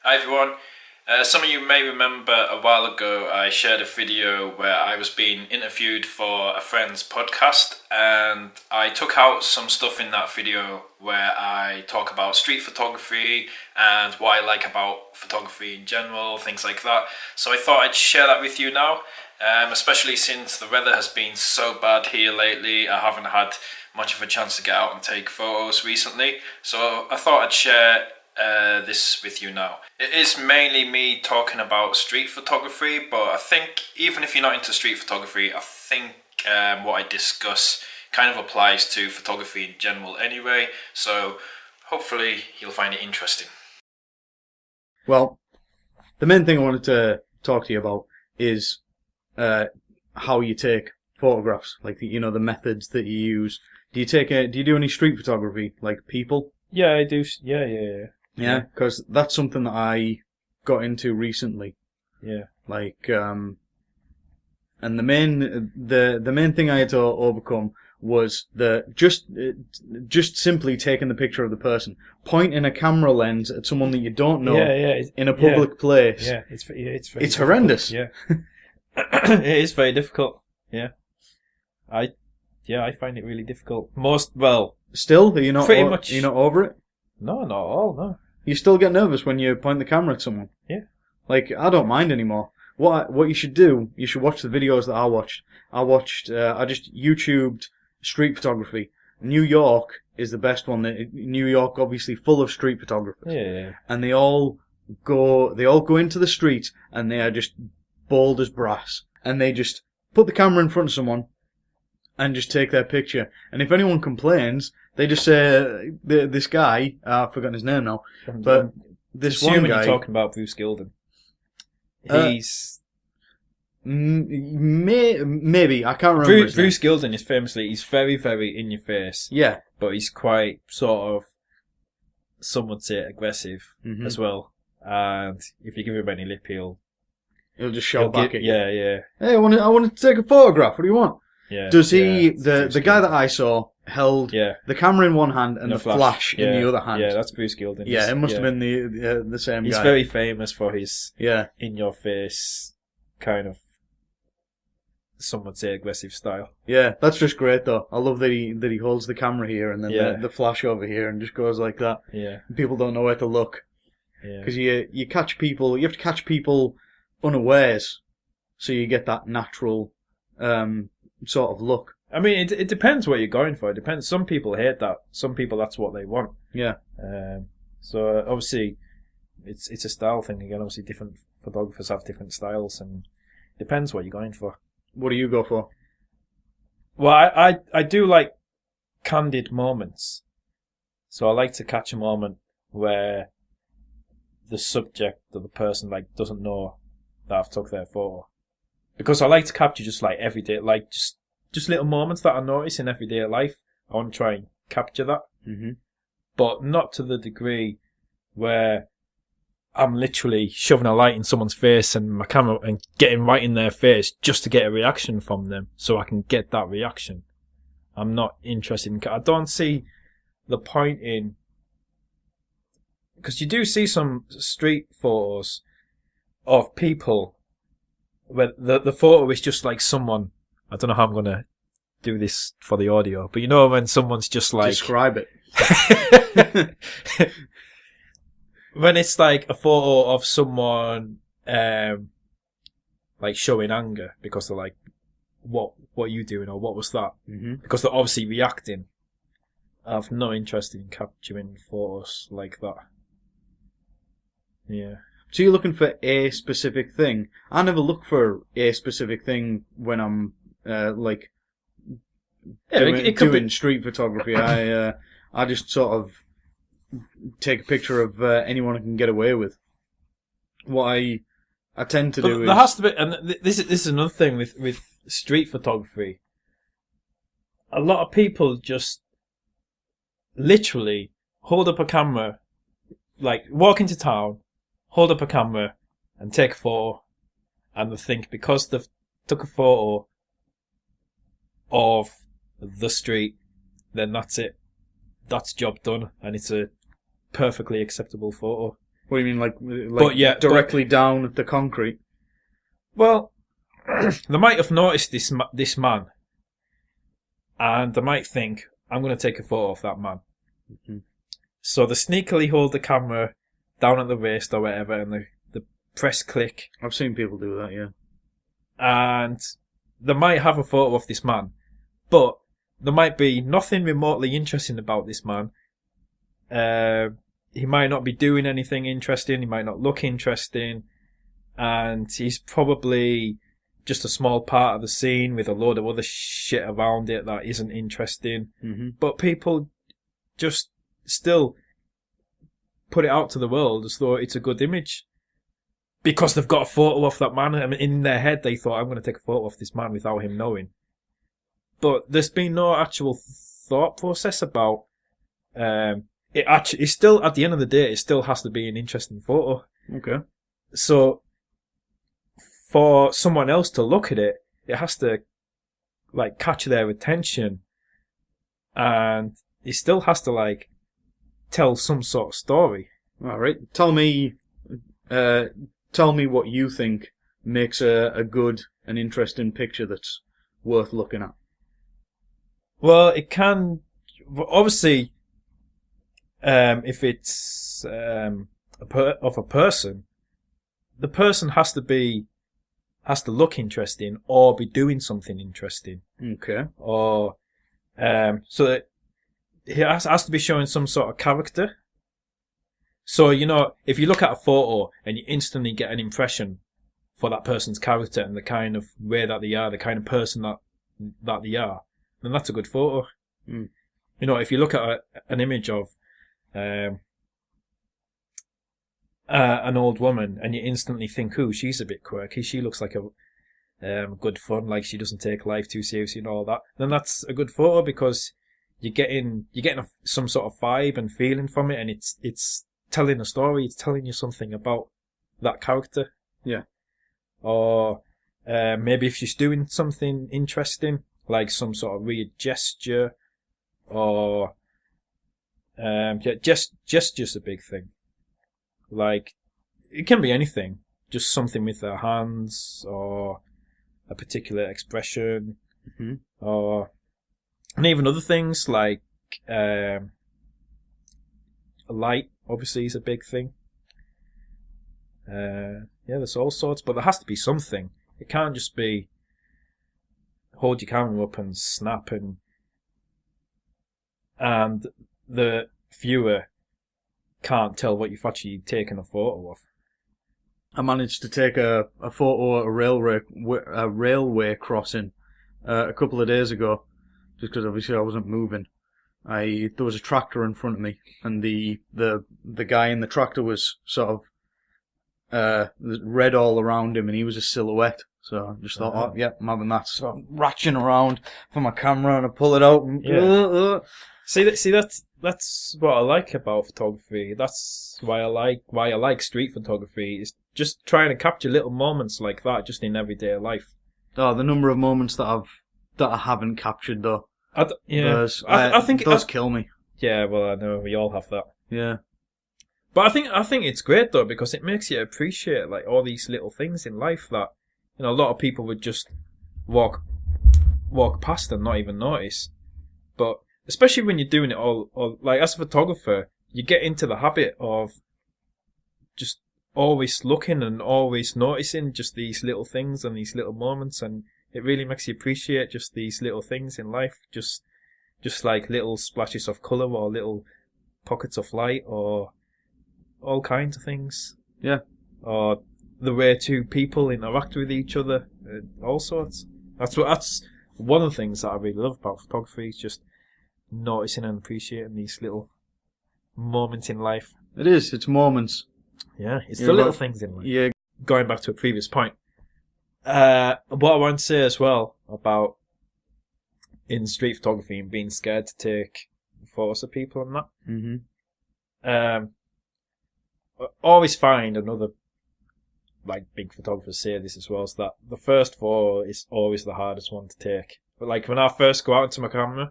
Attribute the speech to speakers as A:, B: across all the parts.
A: Hi everyone. Some of you may remember a while ago I shared a video where I was being interviewed for a friend's podcast, and I took out some stuff in that video where I talk about street photography and what I like about photography in general, things like that. So I thought I'd share that with you now, especially since the weather has been so bad here lately. I haven't had much of a chance to get out and take photos recently, so I thought I'd share this with you now. It is mainly me talking about street photography, but I think even if you're not into street photography, I think what I discuss kind of applies to photography in general anyway, so hopefully you'll find it interesting.
B: Well, the main thing I wanted to talk to you about is how you take photographs, like the methods that you use. Do you do any street photography, like people?
C: Yeah, I do. Yeah.
B: Yeah, because that's something that I got into recently.
C: Yeah.
B: Like, and the main thing I had to overcome was just simply taking the picture of the person, pointing a camera lens at someone that you don't know in a public place.
C: Yeah,
B: it's horrendous.
C: Yeah, it is very difficult. Yeah, I find it really difficult.
B: Still, are you not
C: pretty much.
B: You're not over it?
C: No, not at all. No.
B: You still get nervous when you point the camera at someone?
C: Yeah.
B: Like, I don't mind anymore. What you should do, you should watch the videos that I watched. I just YouTubed street photography. New York is the best one. New York, obviously, full of street photographers.
C: Yeah.
B: And they all go into the street, and they are just bold as brass. And they just put the camera in front of someone, and just take their picture. And if anyone complains, they just say, this guy, I've forgotten his name now, but this one guy...
C: you're talking about Bruce Gilden. He's...
B: maybe, I can't remember
C: Bruce Gilden is famously, he's very, very in your face.
B: Yeah.
C: But he's quite, sort of, some would say aggressive as well. And if you give him any lip, he'll
B: just shout back at you.
C: Yeah.
B: Hey, I want to take a photograph. What do you want?
C: Yeah.
B: Does he? The guy that I saw held the camera in one hand and the flash in the other hand.
C: Yeah, that's Bruce Gilden.
B: Yeah, it must have been the same guy.
C: He's very famous for his in your face kind of, some would say, aggressive style.
B: Yeah, that's just great though. I love that he holds the camera here and then the flash over here and just goes like that.
C: Yeah.
B: People don't know where to look.
C: Yeah.
B: Because you catch people. You have to catch people unawares, so you get that natural sort of look.
C: I mean, it depends what you're going for. It depends. Some people hate that. Some people, that's what they want.
B: Yeah.
C: So obviously, it's a style thing again. Obviously, different photographers have different styles, and it depends what you're going for.
B: What do you go for?
C: Well, I do like candid moments. So I like to catch a moment where the subject or the person doesn't know that I've took their photo. Because I like to capture just everyday, just little moments that I notice in everyday life. I want to try and capture that.
B: Mm-hmm.
C: But not to the degree where I'm literally shoving a light in someone's face and my camera and getting right in their face just to get a reaction from them so I can get that reaction. I'm not interested in... I don't see the point in... Because you do see some street photos of people where the photo is just like someone... I don't know how I'm going to do this for the audio, but you know when someone's just like...
B: Describe it.
C: When it's like a photo of someone showing anger because they're like, what are you doing, or what was that?
B: Mm-hmm.
C: Because they're obviously reacting. I've no interest in capturing photos like that. Yeah.
B: So you're looking for a specific thing. I never look for a specific thing when I'm doing street photography. I just sort of take a picture of anyone I can get away with. What I tend to do is...
C: There has to be... And this is another thing with street photography. A lot of people just literally hold up a camera, walk into town, hold up a camera and take a photo, and they think because they've took a photo of the street, then that's it. That's job done, and it's a perfectly acceptable photo.
B: What do you mean, like
C: But yeah,
B: directly down the concrete?
C: Well, they might have noticed this man, and they might think, I'm going to take a photo of that man.
B: Mm-hmm.
C: So they sneakily hold the camera down at the wrist or whatever, and they press click.
B: I've seen people do that, yeah.
C: And they might have a photo of this man, but there might be nothing remotely interesting about this man. He might not be doing anything interesting, he might not look interesting, and he's probably just a small part of the scene with a load of other shit around it that isn't interesting.
B: Mm-hmm.
C: But people just still put it out to the world as though it's a good image. Because they've got a photo of that man, and in their head they thought, I'm going to take a photo of this man without him knowing. But there's been no actual thought process about it. Actually, it's still, at the end of the day, it still has to be an interesting photo.
B: Okay.
C: So for someone else to look at it, it has to like catch their attention, and it still has to like tell some sort of story.
B: All right. Tell me what you think makes a good and interesting picture that's worth looking at.
C: Well, it can obviously, if it's of a person, the person has to look interesting or be doing something interesting.
B: Okay.
C: Or so that he has to be showing some sort of character. So, you know, if you look at a photo and you instantly get an impression for that person's character and the kind of way that they are, the kind of person that they are, then that's a good photo.
B: Mm.
C: You know, if you look at an image of an old woman and you instantly think, "Ooh, she's a bit quirky. She looks like a good fun, like she doesn't take life too seriously and all that," then that's a good photo because you're getting some sort of vibe and feeling from it, and it's telling a story. It's telling you something about that character.
B: Yeah.
C: Or maybe if she's doing something interesting, like some sort of weird gesture, or gesture's a big thing. Like, it can be anything, just something with her hands, or a particular expression,
B: mm-hmm.
C: And even other things like light. Obviously, is a big thing. Yeah, there's all sorts, but there has to be something. It can't just be hold your camera up and snap, and the viewer can't tell what you've actually taken a photo of.
B: I managed to take a photo at a railway crossing a couple of days ago, just because obviously I wasn't moving. There was a tractor in front of me, and the guy in the tractor was sort of red all around him, and he was a silhouette. So I just thought, oh yeah, I'm having that. So I'm ratcheting around for my camera, and I pull it out. And,
C: See, that's what I like about photography. That's why I like street photography. Is just trying to capture little moments like that, just in everyday life.
B: Oh, the number of moments that I haven't captured though.
C: I think
B: it does kill me.
C: Yeah, well, I know we all have that.
B: Yeah,
C: but I think it's great though, because it makes you appreciate like all these little things in life that, you know, a lot of people would just walk past and not even notice. But especially when you're doing it all like as a photographer, you get into the habit of just always looking and always noticing just these little things and these little moments, and it really makes you appreciate just these little things in life, just like little splashes of colour or little pockets of light or all kinds of things.
B: Yeah.
C: Or the way two people interact with each other, all sorts. That's one of the things that I really love about photography, is just noticing and appreciating these little moments in life.
B: It is. It's moments.
C: Yeah, it's the little things in life.
B: Yeah.
C: Going back to a previous point. What I want to say as well about in street photography and being scared to take photos of people and that.
B: Mm-hmm.
C: Always find another, like big photographers say this as well, is that the first photo is always the hardest one to take. But like when I first go out with my camera,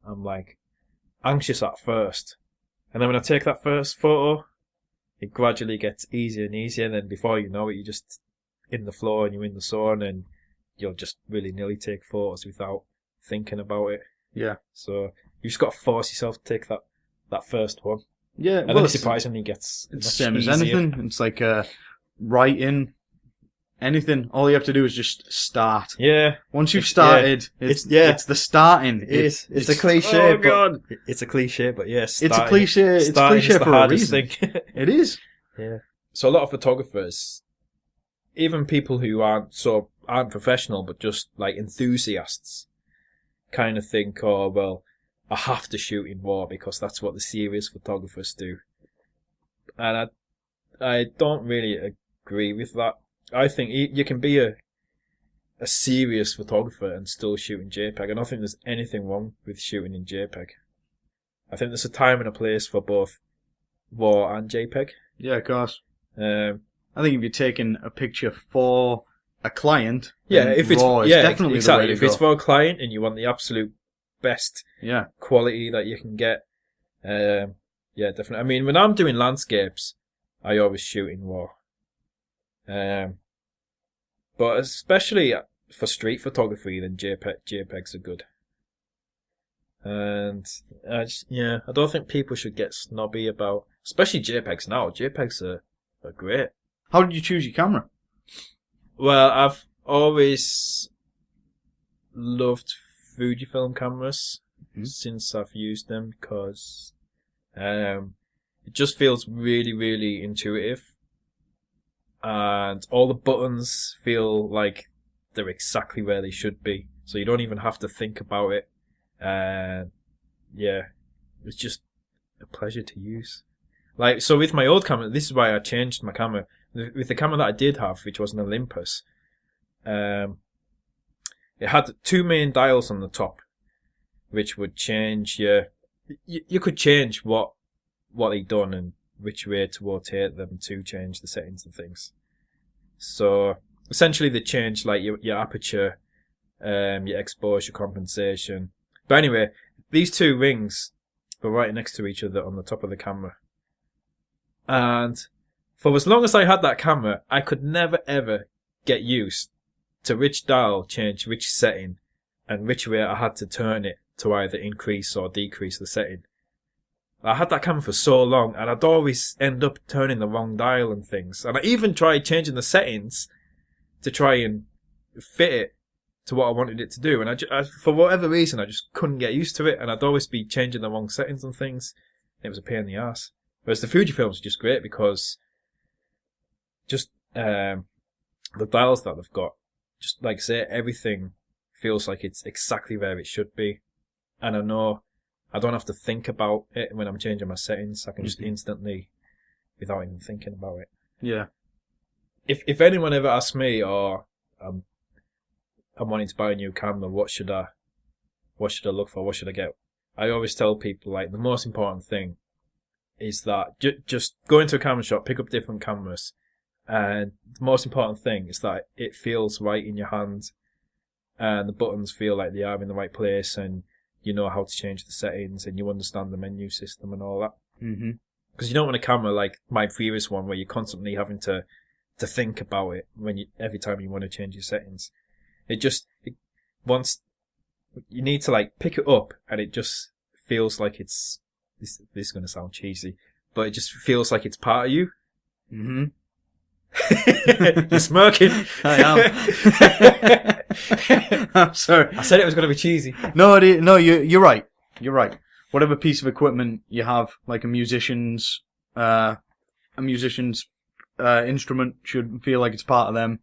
C: I'm like anxious at first. And then when I take that first photo, it gradually gets easier and easier. And then before you know it, you're just in the flow and you're in the zone, and you'll just willy-nilly take photos without thinking about it.
B: Yeah.
C: So you just got to force yourself to take that first one.
B: Yeah.
C: And then it surprisingly gets
B: it's the
C: much
B: same as
C: easier.
B: anything. It's like writing. Anything. All you have to do is just start.
C: Yeah.
B: Once you've started, it's the starting.
C: It's a cliche.
B: Oh God.
C: It's a cliche, but yes.
B: It's a cliche. It's a cliche for a reason. It is.
C: Yeah. So a lot of photographers, even people who aren't professional but just like enthusiasts, kind of think, oh well, I have to shoot in war because that's what the serious photographers do. And I don't really agree with that. I think you can be a serious photographer and still shoot in JPEG. I don't think there's anything wrong with shooting in JPEG. I think there's a time and a place for both RAW and JPEG.
B: Yeah, of course.
C: I
B: think if you're taking a picture for a client,
C: if it's
B: RAW is definitely the way to
C: if
B: go.
C: it's for a client and you want the absolute best quality that you can get, definitely. I mean, when I'm doing landscapes, I always shoot in RAW. But especially for street photography, then JPEGs are good. And I don't think people should get snobby about, especially JPEGs now. JPEGs are great.
B: How did you choose your camera?
C: Well, I've always loved Fujifilm cameras since I've used them because it just feels really, really intuitive. And all the buttons feel like they're exactly where they should be. So you don't even have to think about it. And it's just a pleasure to use. Like, so with my old camera, this is why I changed my camera. With the camera that I did have, which was an Olympus, it had two main dials on the top, which would change you could change what they'd done and which way to rotate them to change the settings and things. So essentially they change like your aperture, your exposure, compensation. But anyway, these two rings were right next to each other on the top of the camera. And for as long as I had that camera, I could never ever get used to which dial changed which setting and which way I had to turn it to either increase or decrease the setting. I had that camera for so long, and I'd always end up turning the wrong dial and things. And I even tried changing the settings to try and fit it to what I wanted it to do. And I for whatever reason, I just couldn't get used to it, and I'd always be changing the wrong settings and things. It was a pain in the ass. Whereas the Fujifilms are just great because just the dials that they've got, just like I say, everything feels like it's exactly where it should be. And I know I don't have to think about it when I'm changing my settings. I can just instantly, without even thinking about it.
B: Yeah.
C: If anyone ever asks me, or I'm wanting to buy a new camera, what should I look for? What should I get? I always tell people, like, the most important thing is that just go into a camera shop, pick up different cameras, and the most important thing is that it feels right in your hand, and the buttons feel like they are in the right place, and you know how to change the settings, and you understand the menu system and all that.
B: Mm-hmm.
C: Because you don't want a camera like my previous one where you're constantly having to think about it every time you want to change your settings. Once you need to like pick it up, and it just feels like it's this is going to sound cheesy, but it just feels like it's part of you.
B: Mm-hmm.
C: You're smirking.
B: I am. I'm sorry.
C: I said it was going to be cheesy.
B: No, you're right. You're right. Whatever piece of equipment you have, like a musician's instrument should feel like it's part of them.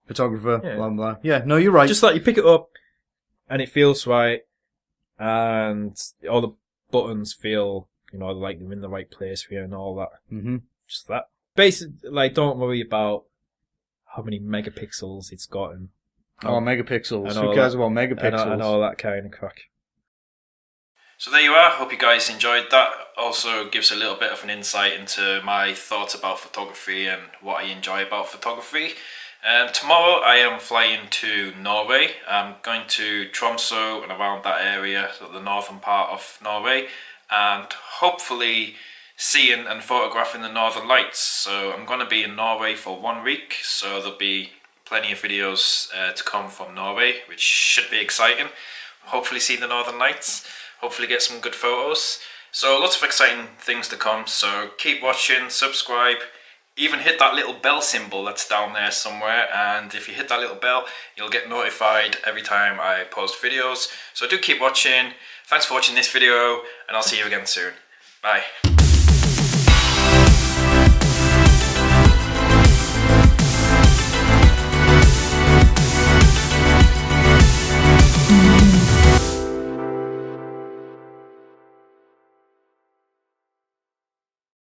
B: Photographer, blah blah. Yeah, no, you're right.
C: Just like you pick it up, and it feels right, and all the buttons feel, like they're in the right place for you and all that.
B: Mm-hmm.
C: Just that. Basically, like, don't worry about how many megapixels it's got and
B: megapixels. Who cares about megapixels?
C: And all that kind of crack.
A: So there you are. Hope you guys enjoyed that. Also gives a little bit of an insight into my thoughts about photography and what I enjoy about photography. Tomorrow I am flying to Norway. I'm going to Tromsø and around that area, so the northern part of Norway. and hopefully seeing and photographing the Northern Lights. So I'm going to be in Norway for 1 week, so there'll be plenty of videos to come from Norway, which should be exciting. Hopefully see the Northern Lights, hopefully get some good photos. So lots of exciting things to come, so keep watching, subscribe, even hit that little bell symbol that's down there somewhere, and if you hit that little bell you'll get notified every time I post videos. So do keep watching. Thanks for watching this video, and I'll see you again soon. Bye.